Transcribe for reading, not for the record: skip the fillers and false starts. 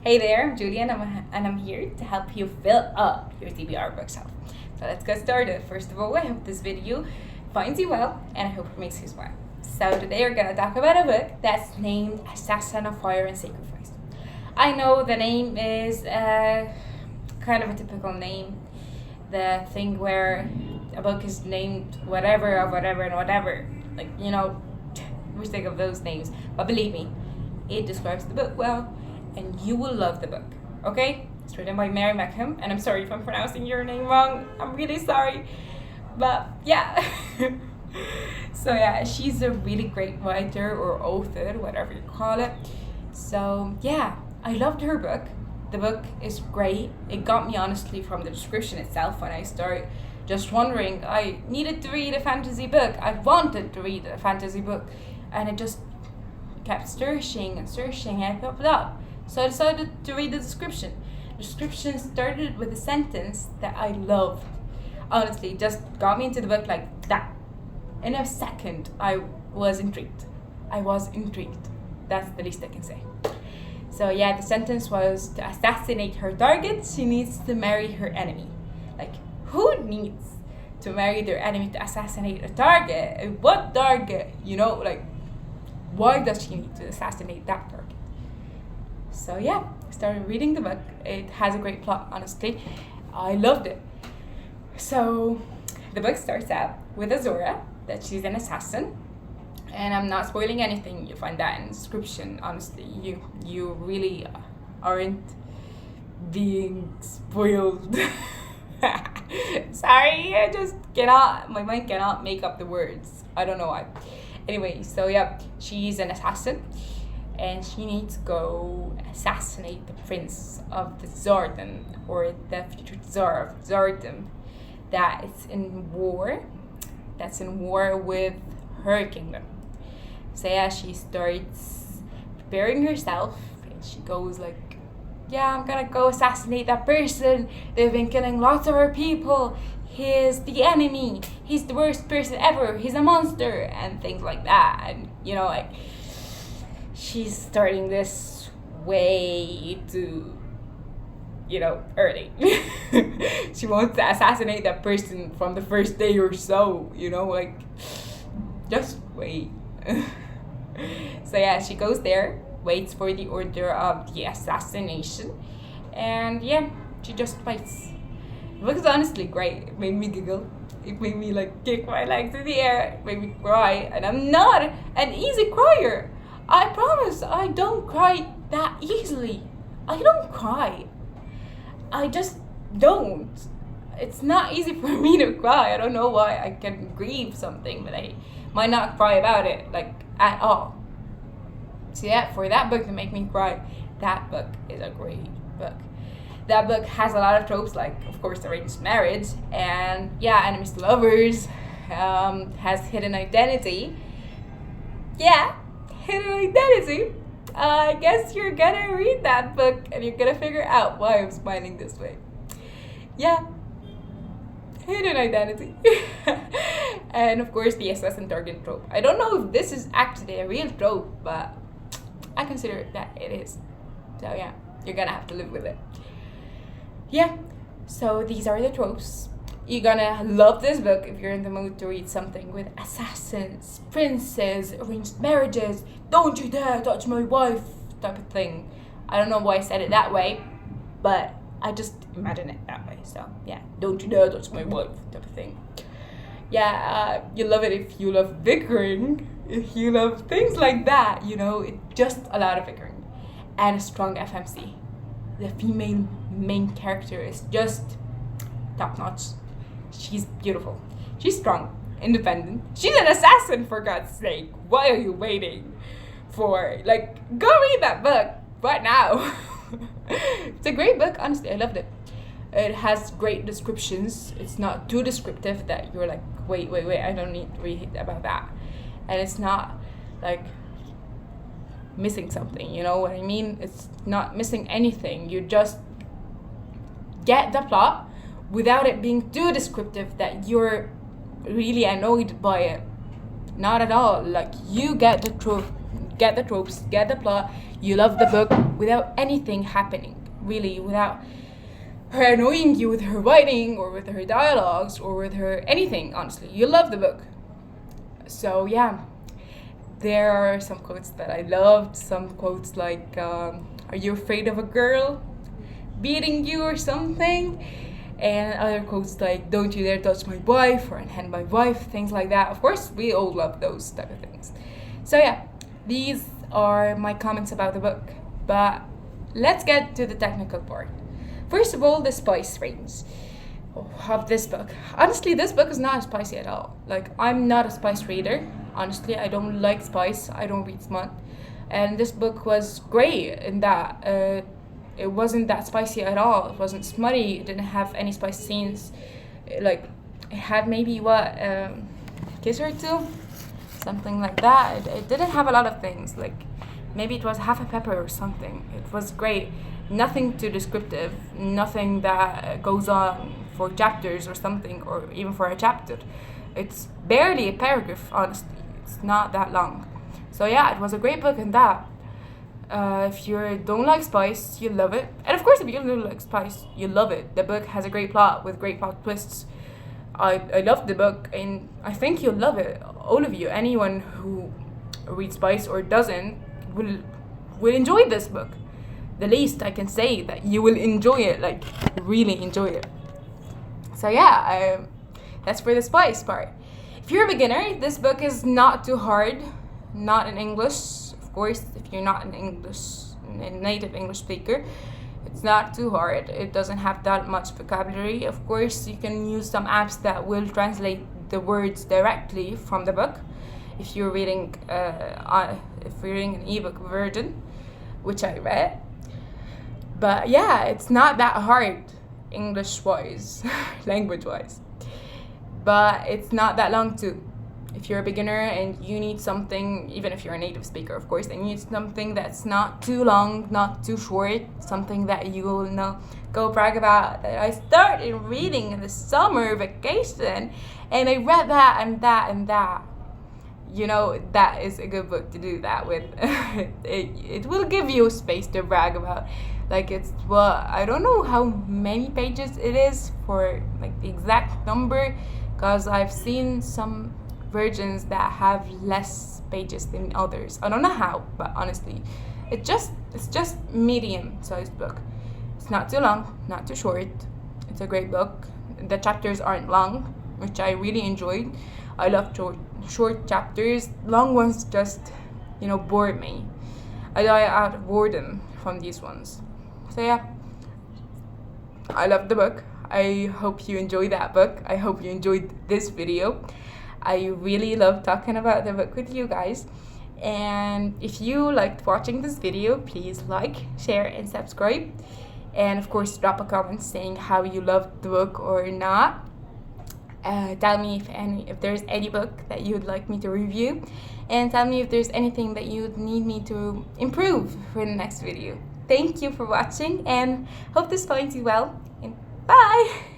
Hey there, I'm Julie and I'm here to help you fill up your TBR bookshelf. So let's get started. First of all, I hope this video finds you well and I hope it makes you smile. So today we're going to talk about a book that's named Assassin of Fire and Sacrifice. I know the name is kind of a typical name. The thing where a book is named whatever of whatever and whatever. Like, we're sick of those names. But believe me, it describes the book well. And you will love the book, okay? It's written by Mary Meckham, and I'm sorry if I'm pronouncing your name wrong. I'm really sorry, but yeah. So yeah, she's a really great writer or author, whatever you call it. So yeah, I loved her book. The book is great. It got me honestly from the description itself when I started just wondering. I needed to read a fantasy book. I wanted to read a fantasy book, and it just kept searching and searching, and it popped up. So I decided to read the description. The description started with a sentence that I loved. Honestly, just got me into the book like that. In a second, I was intrigued. That's the least I can say. So yeah, the sentence was, to assassinate her target, she needs to marry her enemy. Like, who needs to marry their enemy to assassinate a target? What target? Why does she need to assassinate that target? So yeah, I started reading the book. It has a great plot, honestly. I loved it. So the book starts out with Azora, that she's an assassin. And I'm not spoiling anything. You find that in the description. Honestly, you really aren't being spoiled. Sorry, my mind cannot make up the words. I don't know why. Anyway, so yeah, she's an assassin. And she needs to go assassinate the prince of the Zardan, or the future Tsar of Zardan, that is in war. That's in war with her kingdom. So yeah, she starts preparing herself, and she goes like, yeah, I'm gonna go assassinate that person. They've been killing lots of our people. He's the enemy. He's the worst person ever. He's a monster, and things like that. And she's starting this way too, early. She wants to assassinate that person from the first day or so, just wait. So yeah, she goes there, waits for the order of the assassination, and yeah, she just fights. The book is honestly great. It made me giggle. It made me kick my legs in the air. It made me cry, and I'm not an easy crier. I promise I don't cry that easily. I don't cry. I just don't. It's not easy for me to cry. I don't know why. I can grieve something, but I might not cry about it, at all. So yeah, for that book to make me cry, that book is a great book. That book has a lot of tropes, of course, arranged marriage, and yeah, enemies to lovers, has hidden identity. Yeah. Hidden identity. I guess you're gonna read that book and you're gonna figure out why I'm smiling this way. Yeah, hidden identity. And of course the assassin target trope. I don't know if this is actually a real trope, but I consider that it is. So yeah, you're gonna have to live with it. Yeah, so these are the tropes. You're gonna love this book if you're in the mood to read something with assassins, princes, arranged marriages, don't you dare touch my wife type of thing. I don't know why I said it that way, but I just imagine it that way. So yeah, don't you dare touch my wife type of thing. Yeah, you love it if you love bickering, if you love things like that, it's just a lot of bickering. And a strong FMC. The female main character is just top notch. She's beautiful. She's strong, independent. She's an assassin, for God's sake. Why are you waiting for? Go read that book right now. It's a great book, honestly. I loved it. It has great descriptions. It's not too descriptive that you're like, wait, I don't need to read about that. And it's not missing something, you know what I mean? It's not missing anything. You just get the plot without it being too descriptive that you're really annoyed by it. Not at all. You get the truth. get the tropes, get the plot, you love the book without anything happening, really, without her annoying you with her writing or with her dialogues or with her anything, honestly. You love the book. So yeah, there are some quotes that I loved. Some quotes like, are you afraid of a girl beating you or something? And other quotes like, don't you dare touch my wife, or hand my wife, things like that. Of course, we all love those type of things. So yeah, these are my comments about the book. But let's get to the technical part. First of all, the spice range of this book. Honestly, this book is not spicy at all. Like, I'm not a spice reader. Honestly, I don't like spice. I don't read smut. And this book was great in that it wasn't that spicy at all. It wasn't smutty. It didn't have any spice scenes. Like, it had maybe kiss or two, something like that. It didn't have a lot of things. Like, maybe it was half a pepper or something. It was great. Nothing too descriptive. Nothing that goes on for chapters or something, or even for a chapter. It's barely a paragraph, honestly. It's not that long. So yeah, it was a great book in that. If you don't like spice, you love it. And of course, if you don't like spice, you love it. The book has a great plot with great plot twists. I love the book, and I think you'll love it. All of you, anyone who reads spice or doesn't, will enjoy this book. The least I can say that you will enjoy it, like really enjoy it. So yeah, that's for the spice part. If you're a beginner, this book is not too hard. Not in English. Of course, if you're not a native English speaker, it's not too hard. It doesn't have that much vocabulary. Of course, you can use some apps that will translate the words directly from the book. If you're reading an ebook version, which I read. But yeah, it's not that hard, English-wise, language-wise. But it's not that long too. If you're a beginner and you need something, even if you're a native speaker, of course, and you need something that's not too long, not too short, something that you will go brag about, that I started reading in the summer vacation, and I read that and that and that. That is a good book to do that with. It will give you space to brag about. Like, I don't know how many pages it is for like the exact number, because I've seen some versions that have less pages than others. I don't know how, but honestly, it's just medium-sized book. It's not too long, not too short. It's a great book. The chapters aren't long, which I really enjoyed. I love short chapters. Long ones just, bore me. I die out of boredom from these ones. So yeah, I love the book. I hope you enjoyed that book. I hope you enjoyed this video. I really love talking about the book with you guys. And if you liked watching this video, please like, share, and subscribe. And of course, drop a comment saying how you loved the book or not. Tell me if there's any book that you'd like me to review, and tell me if there's anything that you'd need me to improve for the next video. Thank you for watching, and hope this finds you well, and bye!